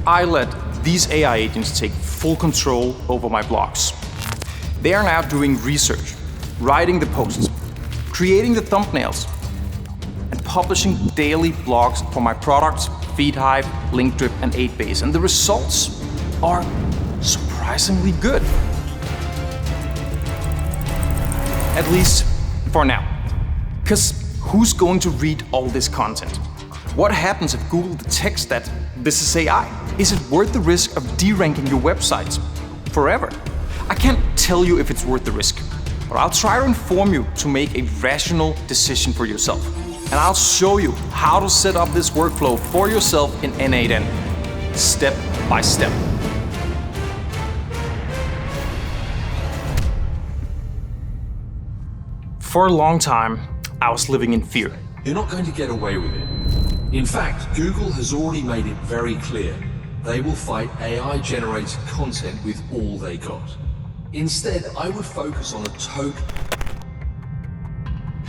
I let these AI agents take full control over my blogs. They are now doing research, writing the posts, creating the thumbnails, and publishing daily blogs for my products, FeedHive, Linkdrip, and Aidbase. And the results are surprisingly good. At least for now. Because who's going to read all this content? What happens if Google detects that this is AI? Is it worth the risk of deranking your websites forever? I can't tell you if it's worth the risk, but I'll try to inform you to make a rational decision for yourself. And I'll show you how to set up this workflow for yourself in n8n, step by step. For a long time, I was living in fear. You're not going to get away with it. In fact, Google has already made it very clear they will fight AI-generated content with all they got. Instead, I would focus on a token.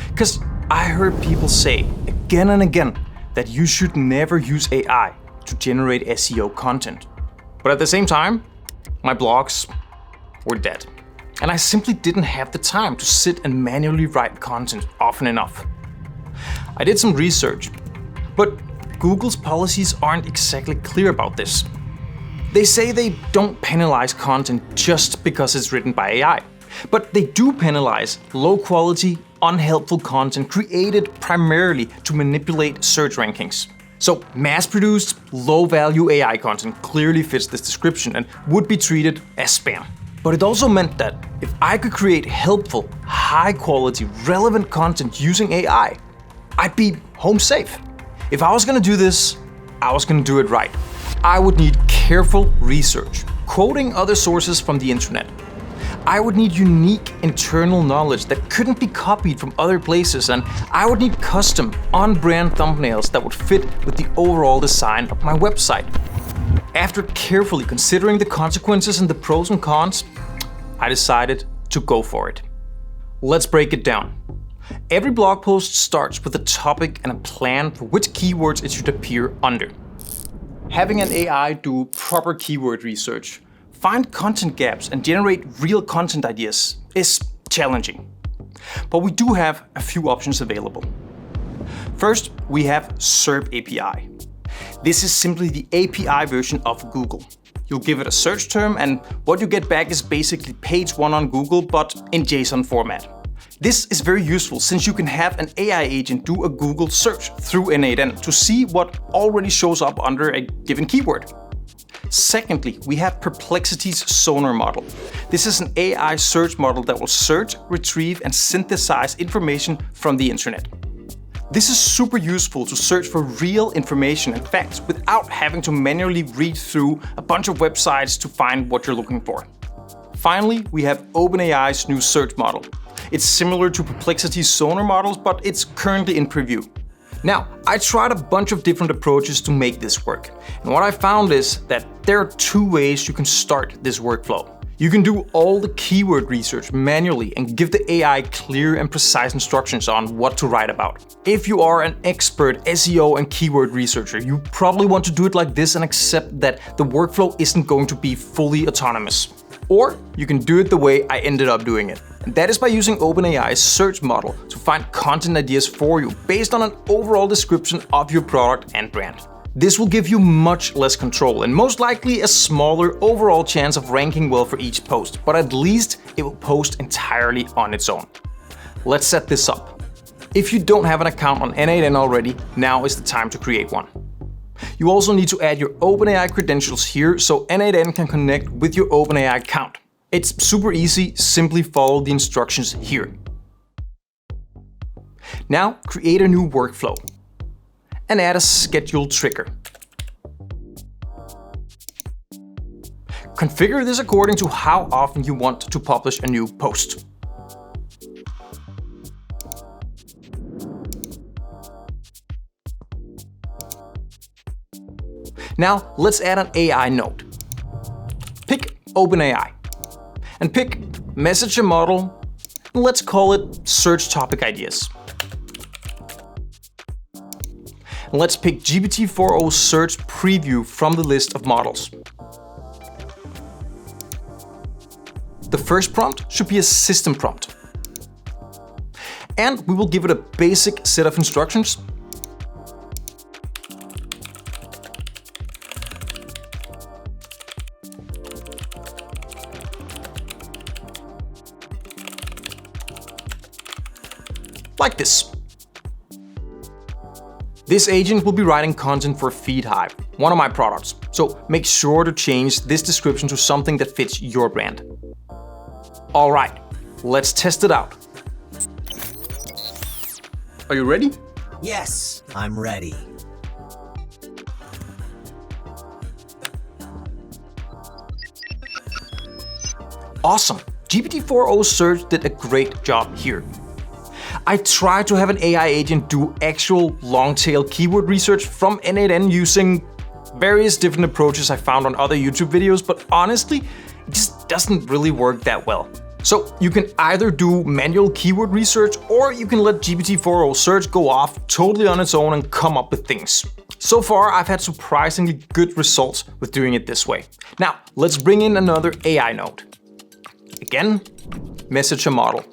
Because I heard people say again and again that you should never use AI to generate SEO content. But at the same time, my blogs were dead. And I simply didn't have the time to sit and manually write content often enough. I did some research, but Google's policies aren't exactly clear about this. They say they don't penalize content just because it's written by AI, but they do penalize low-quality, unhelpful content created primarily to manipulate search rankings. So mass-produced, low-value AI content clearly fits this description and would be treated as spam. But it also meant that if I could create helpful, high-quality, relevant content using AI, I'd be home safe. If I was gonna do this, I was gonna do it right. I would need careful research, quoting other sources from the internet. I would need unique internal knowledge that couldn't be copied from other places, and I would need custom, on-brand thumbnails that would fit with the overall design of my website. After carefully considering the consequences and the pros and cons, I decided to go for it. Let's break it down. Every blog post starts with a topic and a plan for which keywords it should appear under. Having an AI do proper keyword research, find content gaps, and generate real content ideas is challenging. But we do have a few options available. First, we have SERP API. This is simply the API version of Google. You'll give it a search term, and what you get back is basically page 1 on Google, but in JSON format. This is very useful since you can have an AI agent do a Google search through n8n to see what already shows up under a given keyword. Secondly, we have Perplexity's Sonar model. This is an AI search model that will search, retrieve, and synthesize information from the internet. This is super useful to search for real information and facts without having to manually read through a bunch of websites to find what you're looking for. Finally, we have OpenAI's new search model. It's similar to Perplexity's Sonar models, but it's currently in preview. Now, I tried a bunch of different approaches to make this work. And what I found is that there are 2 ways you can start this workflow. You can do all the keyword research manually and give the AI clear and precise instructions on what to write about. If you are an expert SEO and keyword researcher, you probably want to do it like this and accept that the workflow isn't going to be fully autonomous. Or you can do it the way I ended up doing it. And that is by using OpenAI's search model to find content ideas for you based on an overall description of your product and brand. This will give you much less control and most likely a smaller overall chance of ranking well for each post, but at least it will post entirely on its own. Let's set this up. If you don't have an account on n8n already, now is the time to create one. You also need to add your OpenAI credentials here so n8n can connect with your OpenAI account. It's super easy, simply follow the instructions here. Now create a new workflow and add a schedule trigger. Configure this according to how often you want to publish a new post. Now let's add an AI node. Pick OpenAI and pick Message a Model, and let's call it Search Topic Ideas. And let's pick GPT-4o Search Preview from the list of models. The first prompt should be a system prompt. And we will give it a basic set of instructions. Like this. This agent will be writing content for FeedHive, one of my products, so make sure to change this description to something that fits your brand. Alright, let's test it out. Are you ready? Yes, I'm ready. Awesome! GPT-4o Search did a great job here. I tried to have an AI agent do actual long-tail keyword research from n8n using various different approaches I found on other YouTube videos, but honestly, it just doesn't really work that well. So you can either do manual keyword research or you can let GPT-4o Search go off totally on its own and come up with things. So far, I've had surprisingly good results with doing it this way. Now, let's bring in another AI node. Again, message a model.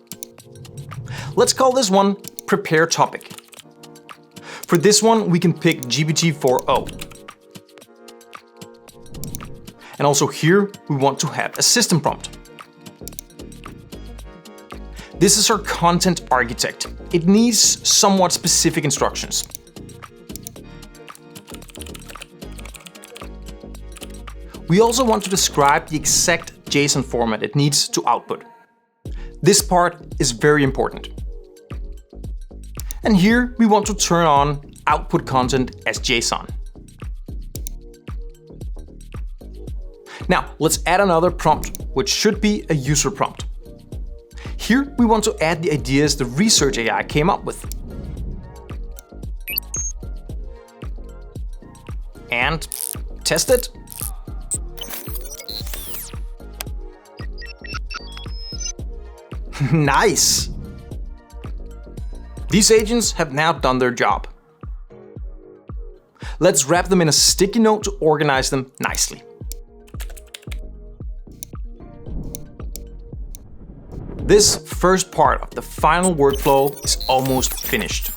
Let's call this one Prepare Topic. For this one, we can pick GPT-4o. And also here, we want to have a system prompt. This is our content architect. It needs somewhat specific instructions. We also want to describe the exact JSON format it needs to output. This part is very important. And here we want to turn on output content as JSON. Now let's add another prompt, which should be a user prompt. Here we want to add the ideas the research AI came up with. And test it. Nice! These agents have now done their job. Let's wrap them in a sticky note to organize them nicely. This first part of the final workflow is almost finished.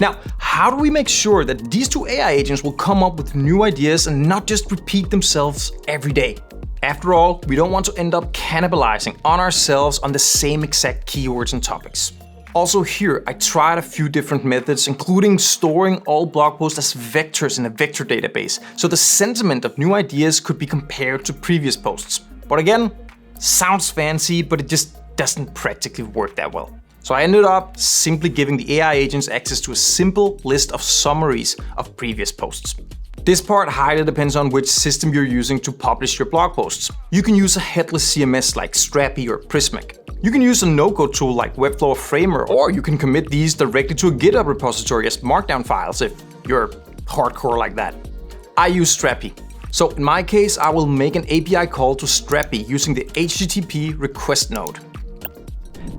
Now, how do we make sure that these two AI agents will come up with new ideas and not just repeat themselves every day? After all, we don't want to end up cannibalizing on ourselves on the same exact keywords and topics. Also here, I tried a few different methods, including storing all blog posts as vectors in a vector database, so the sentiment of new ideas could be compared to previous posts. But again, sounds fancy, but it just doesn't practically work that well. So I ended up simply giving the AI agents access to a simple list of summaries of previous posts. This part highly depends on which system you're using to publish your blog posts. You can use a headless CMS like Strapi or Prismic. You can use a no-code tool like Webflow or Framer, or you can commit these directly to a GitHub repository as markdown files if you're hardcore like that. I use Strapi. So in my case, I will make an API call to Strapi using the HTTP request node.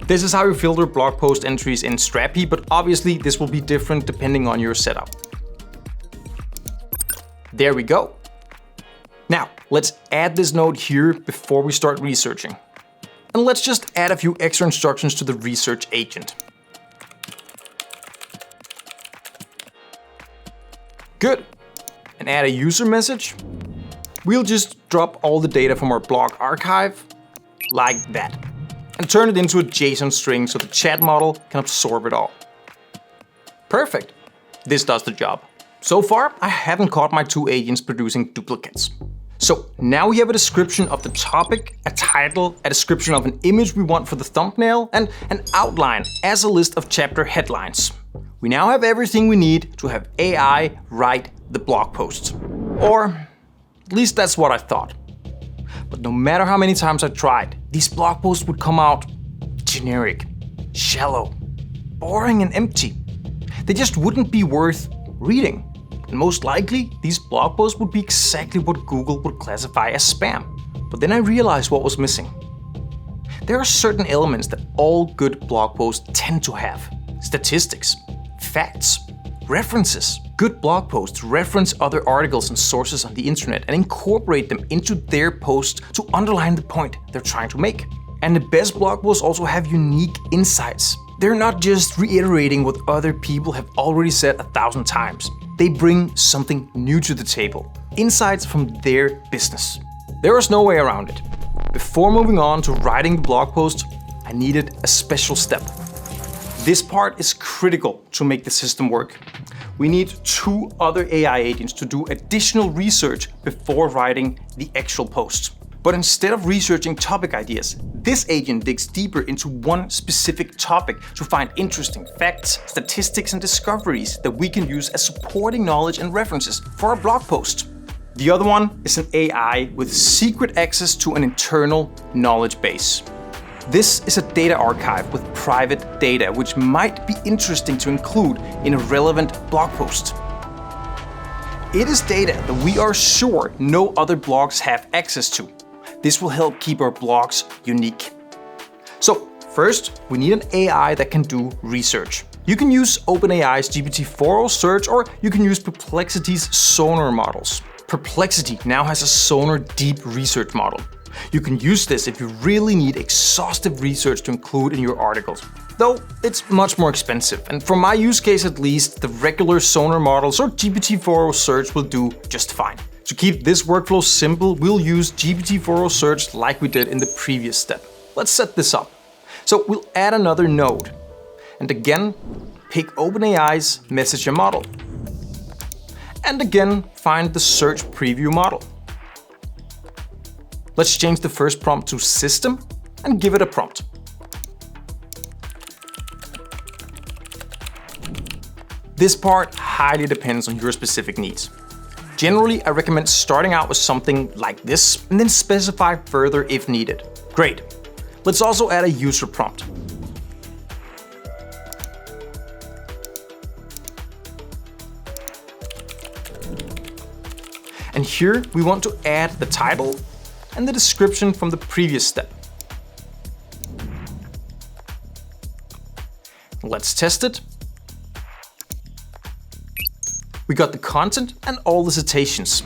This is how you filter blog post entries in Strapi, but obviously this will be different depending on your setup. There we go. Now, let's add this node here before we start researching. And let's just add a few extra instructions to the research agent. Good. And add a user message. We'll just drop all the data from our blog archive like that, and turn it into a JSON string so the chat model can absorb it all. Perfect. This does the job. So far, I haven't caught my two agents producing duplicates. So now we have a description of the topic, a title, a description of an image we want for the thumbnail, and an outline as a list of chapter headlines. We now have everything we need to have AI write the blog posts. Or at least that's what I thought. But no matter how many times I tried, these blog posts would come out generic, shallow, boring and empty. They just wouldn't be worth reading. And most likely, these blog posts would be exactly what Google would classify as spam. But then I realized what was missing. There are certain elements that all good blog posts tend to have. Statistics, facts, references. good blog posts reference other articles and sources on the internet and incorporate them into their post to underline the point they're trying to make. And the best blog posts also have unique insights. They're not just reiterating what other people have already said 1,000 times. They bring something new to the table, insights from their business. There was no way around it. Before moving on to writing the blog post, I needed a special step. This part is critical to make the system work. We need 2 other AI agents to do additional research before writing the actual post. But instead of researching topic ideas, this agent digs deeper into one specific topic to find interesting facts, statistics, and discoveries that we can use as supporting knowledge and references for our blog post. The other one is an AI with secret access to an internal knowledge base. This is a data archive with private data, which might be interesting to include in a relevant blog post. It is data that we are sure no other blogs have access to. This will help keep our blogs unique. So first, we need an AI that can do research. You can use OpenAI's GPT-4o search, or you can use Perplexity's Sonar models. Perplexity now has a Sonar deep research model. You can use this if you really need exhaustive research to include in your articles. Though it's much more expensive, and for my use case at least, the regular Sonar models or GPT-4o search will do just fine. To keep this workflow simple, we'll use GPT-4o search like we did in the previous step. Let's set this up. So we'll add another node. And again, pick OpenAI's Messenger model. And again, find the search preview model. Let's change the first prompt to system and give it a prompt. This part highly depends on your specific needs. Generally, I recommend starting out with something like this and then specify further if needed. Great. Let's also add a user prompt. And here we want to add the title and the description from the previous step. Let's test it. We got the content and all the citations.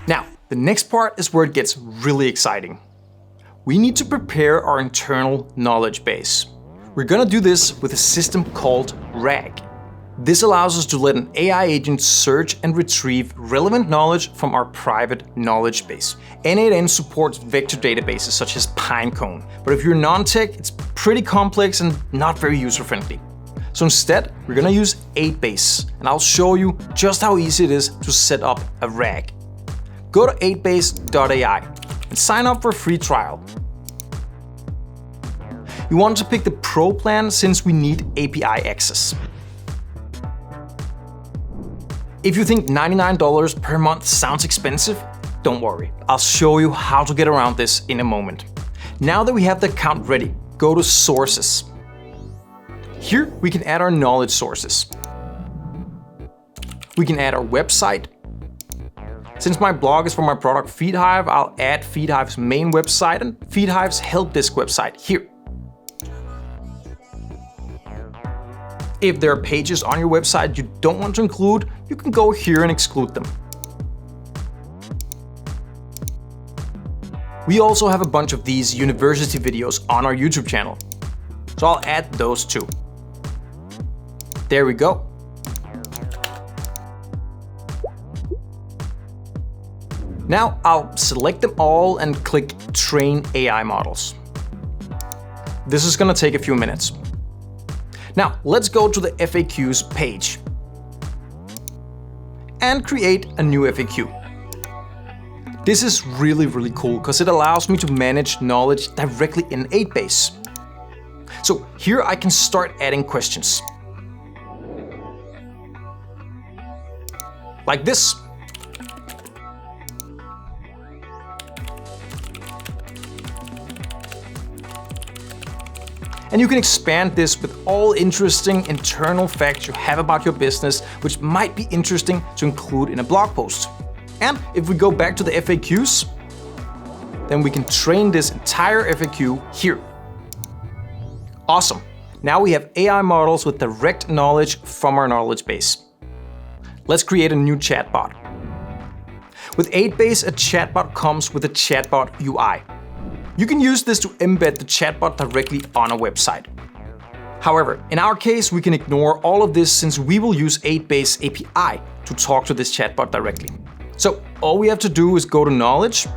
Now, the next part is where it gets really exciting. We need to prepare our internal knowledge base. We're gonna do this with a system called RAG. This allows us to let an AI agent search and retrieve relevant knowledge from our private knowledge base. n8n supports vector databases such as Pinecone, but if you're non-tech, it's pretty complex and not very user-friendly. So instead, we're gonna use Aidbase, and I'll show you just how easy it is to set up a RAG. Go to aidbase.ai and sign up for a free trial. You want to pick the Pro plan since we need API access. If you think $99 per month sounds expensive, don't worry. I'll show you how to get around this in a moment. Now that we have the account ready, go to Sources. Here we can add our knowledge sources. We can add our website. Since my blog is for my product FeedHive, I'll add FeedHive's main website and FeedHive's help desk website here. If there are pages on your website you don't want to include, you can go here and exclude them. We also have a bunch of these university videos on our YouTube channel, so I'll add those too. There we go. Now I'll select them all and click Train AI Models. This is gonna take a few minutes. Now let's go to the FAQs page and create a new FAQ. This is really cool because it allows me to manage knowledge directly in Aidbase. So here I can start adding questions. Like this. And you can expand this with all interesting internal facts you have about your business, which might be interesting to include in a blog post. And if we go back to the FAQs, then we can train this entire FAQ here. Awesome. Now we have AI models with direct knowledge from our knowledge base. Let's create a new chatbot. With Aidbase, a chatbot comes with a chatbot UI. You can use this to embed the chatbot directly on a website. However, in our case, we can ignore all of this since we will use Aidbase API to talk to this chatbot directly. So all we have to do is go to knowledge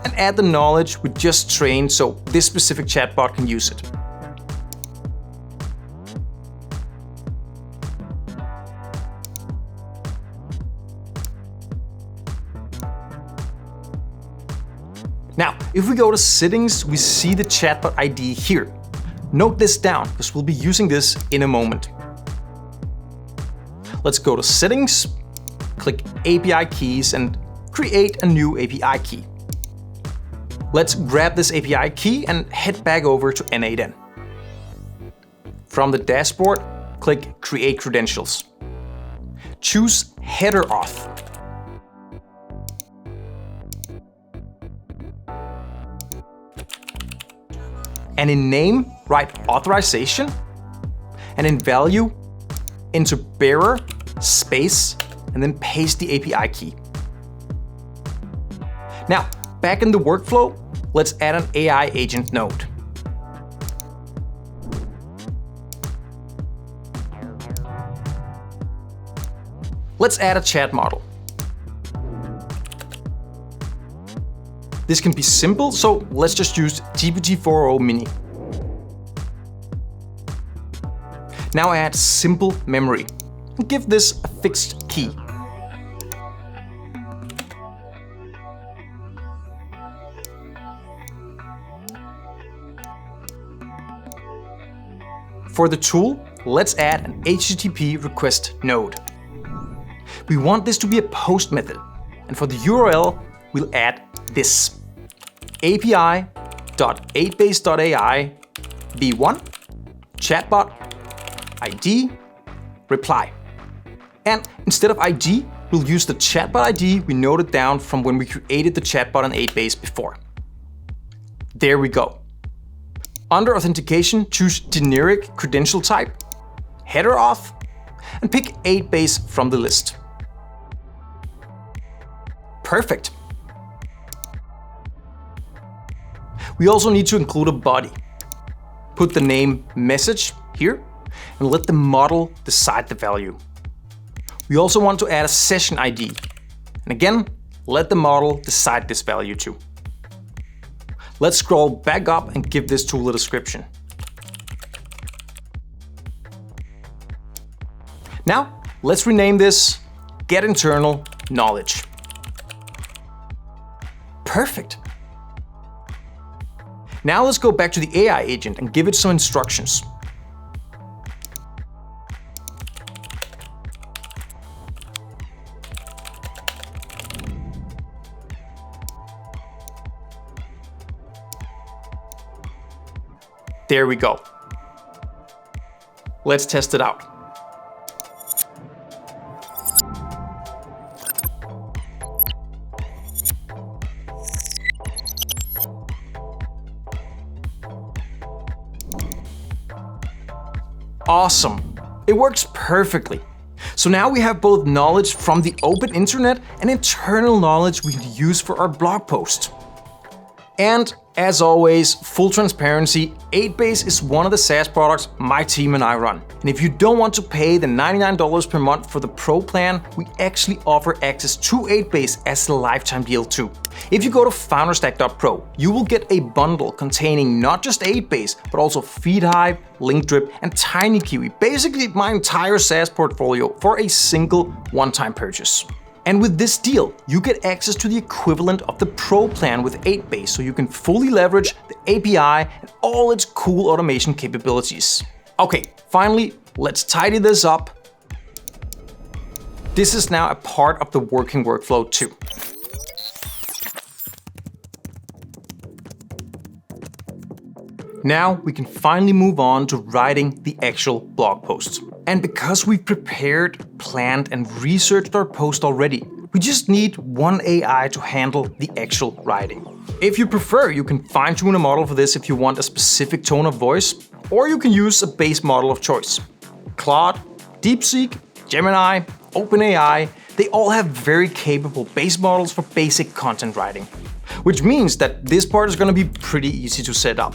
and add the knowledge we just trained so this specific chatbot can use it. Now, if we go to settings, we see the chatbot ID here. Note this down, because we'll be using this in a moment. Let's go to settings, click API keys and create a new API key. Let's grab this API key and head back over to n8n. From the dashboard, click create credentials. Choose header auth. And in name, write authorization, and in value, enter bearer, space, and then paste the API key. Now, back in the workflow, let's add an AI agent node. Let's add a chat model. This can be simple, so let's just use GPT-4o Mini. Now add simple memory and give this a fixed key. For the tool, let's add an HTTP request node. We want this to be a post method, and for the URL, we'll add this api.aidbase.ai v1 chatbot ID reply. And instead of ID, we'll use the chatbot ID we noted down from when we created the chatbot in Aidbase before. There we go. Under authentication, choose generic credential type, header auth, and pick Aidbase from the list. Perfect. We also need to include a body. Put the name message here and let the model decide the value. We also want to add a session ID. And again, let the model decide this value too. Let's scroll back up and give this tool a description. Now, let's rename this Get Internal Knowledge. Perfect. Now let's go back to the AI agent and give it some instructions. There we go. Let's test it out. Awesome. It works perfectly. So now we have both knowledge from the open internet and internal knowledge we can use for our blog post. And as always, full transparency, Aidbase is one of the SaaS products my team and I run. And if you don't want to pay the $99 per month for the Pro plan, we actually offer access to Aidbase as a lifetime deal too. If you go to founderstack.pro, you will get a bundle containing not just Aidbase, but also FeedHive, Linkdrip, and TinyKiwi, basically my entire SaaS portfolio for a single one-time purchase. And with this deal, you get access to the equivalent of the Pro plan with Aidbase, so you can fully leverage the API and all its cool automation capabilities. Okay, finally, let's tidy this up. This is now a part of the working workflow too. Now we can finally move on to writing the actual blog posts. And because we've prepared, planned, and researched our post already, we just need one AI to handle the actual writing. If you prefer, you can fine-tune a model for this if you want a specific tone of voice, Or you can use a base model of choice. Claude, DeepSeek, Gemini, OpenAI, they all have very capable base models for basic content writing. Which means that this part is going to be pretty easy to set up.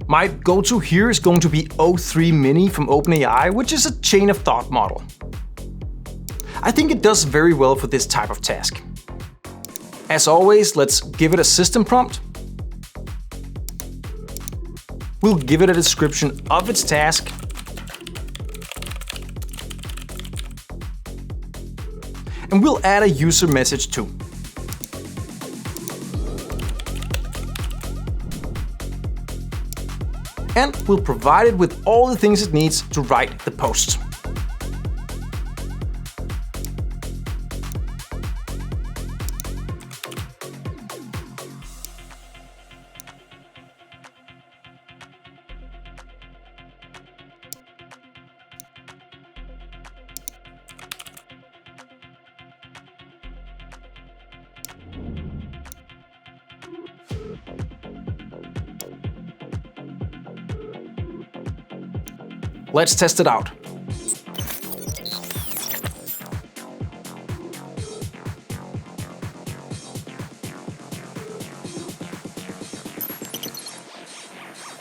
My go-to here is going to be O3 Mini from OpenAI, which is a chain of thought model. I think it does very well for this type of task. As always, let's give it a system prompt. We'll give it a description of its task. And we'll add a user message too. And we'll provide it with all the things it needs to write the post. Let's test it out.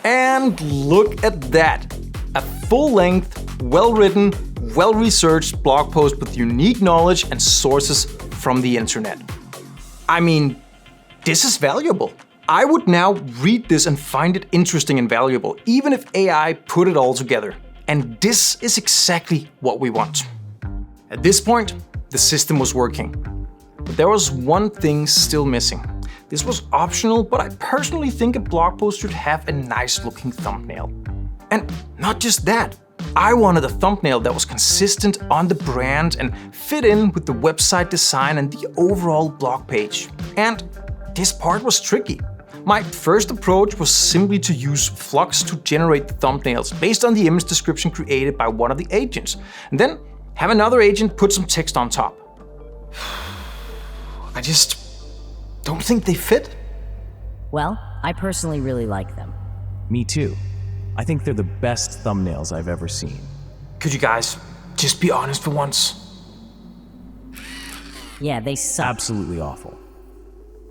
And look at that! A full-length, well-written, well-researched blog post with unique knowledge and sources from the internet. I mean, this is valuable. I would now read this and find it interesting and valuable, even if AI put it all together. And this is exactly what we want. At this point, the system was working. But there was one thing still missing. This was optional, but I personally think a blog post should have a nice looking thumbnail. And not just that, I wanted a thumbnail that was consistent on the brand and fit in with the website design and the overall blog page. And this part was tricky. My first approach was simply to use Flux to generate the thumbnails based on the image description created by one of the agents, and then have another agent put some text on top. I just don't think they fit. Well, I personally really like them. Me too. I think they're the best thumbnails I've ever seen. Could you guys just be honest for once? Yeah, they suck. Absolutely awful.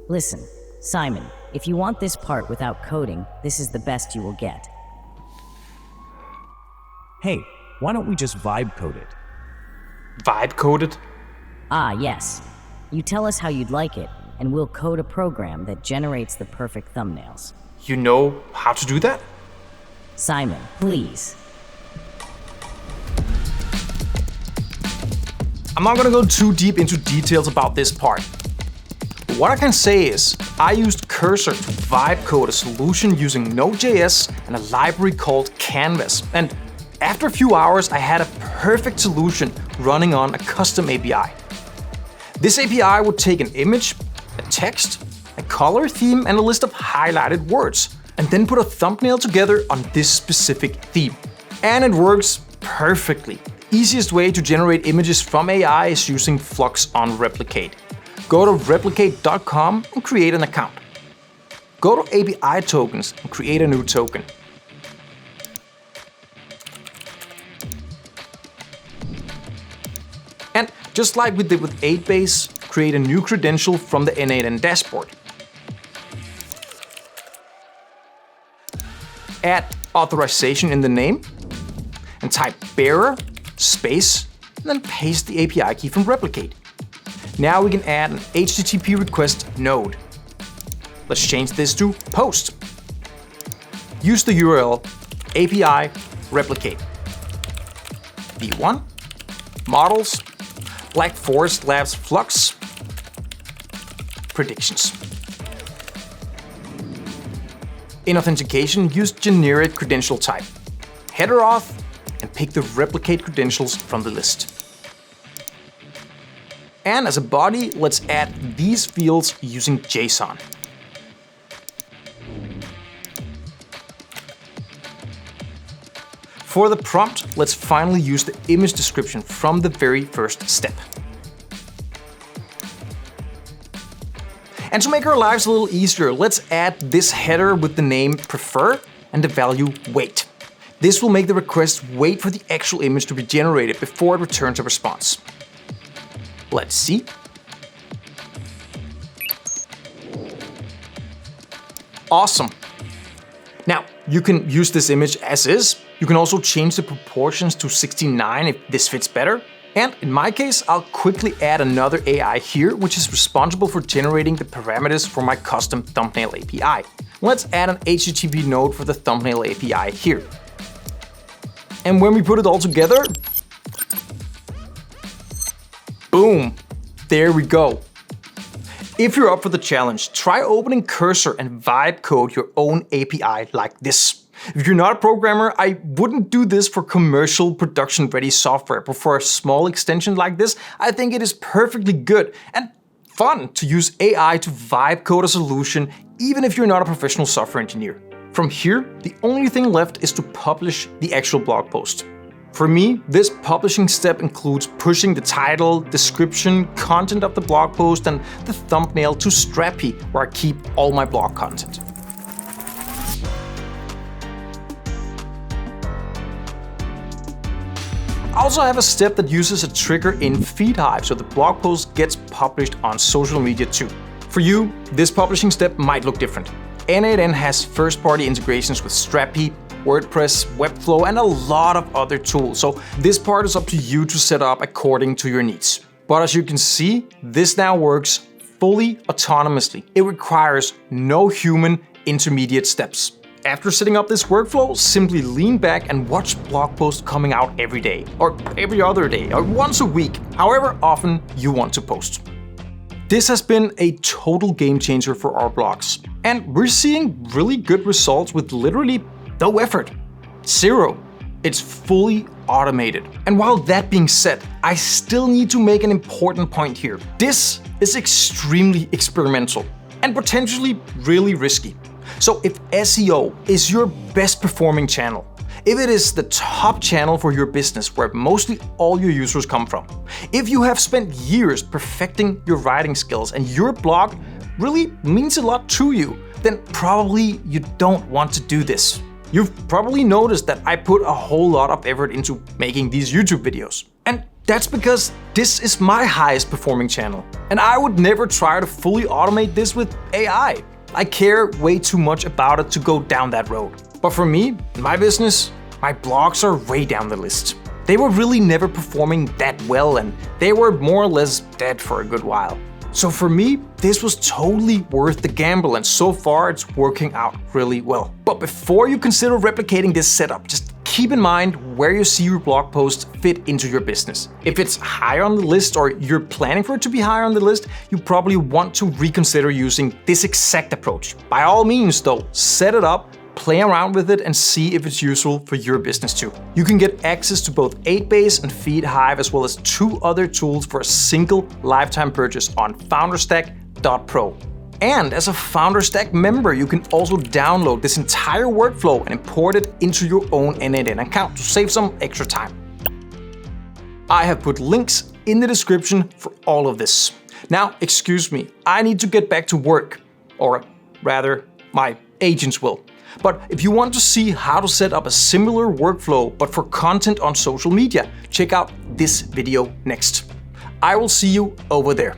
Listen, Simon, if you want this part without coding, this is the best you will get. Hey, why don't we just vibe code it? Vibe code it? Ah, yes. You tell us how you'd like it, and we'll code a program that generates the perfect thumbnails. You know how to do that? Simon, please. I'm not gonna go too deep into details about this part. But what I can say is, I used Cursor to vibe code a solution using Node.js and a library called Canvas. And after a few hours, I had a perfect solution running on a custom API. This API would take an image, a text, a color theme, and a list of highlighted words, and then put a thumbnail together on this specific theme. And it works perfectly. Easiest way to generate images from AI is using Flux on Replicate. Go to replicate.com and create an account. Go to API tokens and create a new token. And just like we did with Aidbase, create a new credential from the n8n dashboard. Add authorization in the name and type bearer, space, and then paste the API key from Replicate. Now we can add an HTTP request node. Let's change this to post. Use the URL API replicate. v1, models, Black Forest Labs Flux, predictions. In authentication, use generic credential type, header auth, and pick the replicate credentials from the list. And as a body, let's add these fields using JSON. For the prompt, let's finally use the image description from the very first step. And to make our lives a little easier, let's add this header with the name prefer and the value wait. This will make the request wait for the actual image to be generated before it returns a response. Let's see. Awesome. Now, you can use this image as is. You can also change the proportions to 69 if this fits better. And in my case, I'll quickly add another AI here, which is responsible for generating the parameters for my custom thumbnail API. Let's add an HTTP node for the thumbnail API here. And when we put it all together, boom, there we go. If you're up for the challenge, try opening Cursor and vibe code your own API like this. If you're not a programmer, I wouldn't do this for commercial production-ready software, but for a small extension like this, I think it is perfectly good and fun to use AI to vibe code a solution, even if you're not a professional software engineer. From here, the only thing left is to publish the actual blog post. For me, this publishing step includes pushing the title, description, content of the blog post, and the thumbnail to Strappy, where I keep all my blog content. I also have a step that uses a trigger in FeedHive, so the blog post gets published on social media too. For you, this publishing step might look different. n8n has first-party integrations with Strappy, WordPress, Webflow, and a lot of other tools, so this part is up to you to set up according to your needs. But as you can see, this now works fully autonomously. It requires no human intermediate steps. After setting up this workflow, simply lean back and watch blog posts coming out every day, or every other day, or once a week, however often you want to post. This has been a total game changer for our blogs, and we're seeing really good results with literally no effort. Zero. It's fully automated. And while that being said, I still need to make an important point here. This is extremely experimental and potentially really risky. So if SEO is your best performing channel, if it is the top channel for your business where mostly all your users come from, if you have spent years perfecting your writing skills and your blog really means a lot to you, then probably you don't want to do this. You've probably noticed that I put a whole lot of effort into making these YouTube videos. And that's because this is my highest performing channel. And I would never try to fully automate this with AI. I care way too much about it to go down that road. But for me, my business, my blogs are way down the list. They were really never performing that well, and they were more or less dead for a good while. So for me, this was totally worth the gamble, and so far it's working out really well. But before you consider replicating this setup, just keep in mind where you see your blog posts fit into your business. If it's higher on the list or you're planning for it to be higher on the list, you probably want to reconsider using this exact approach. By all means though, set it up, play around with it and see if it's useful for your business too. You can get access to both Aidbase and FeedHive as well as 2 other tools for a single lifetime purchase on founderstack.pro. And as a FounderStack member, you can also download this entire workflow and import it into your own n8n account to save some extra time. I have put links in the description for all of this. Now, excuse me, I need to get back to work, or rather, my agents will. But if you want to see how to set up a similar workflow but for content on social media, check out this video next. I will see you over there.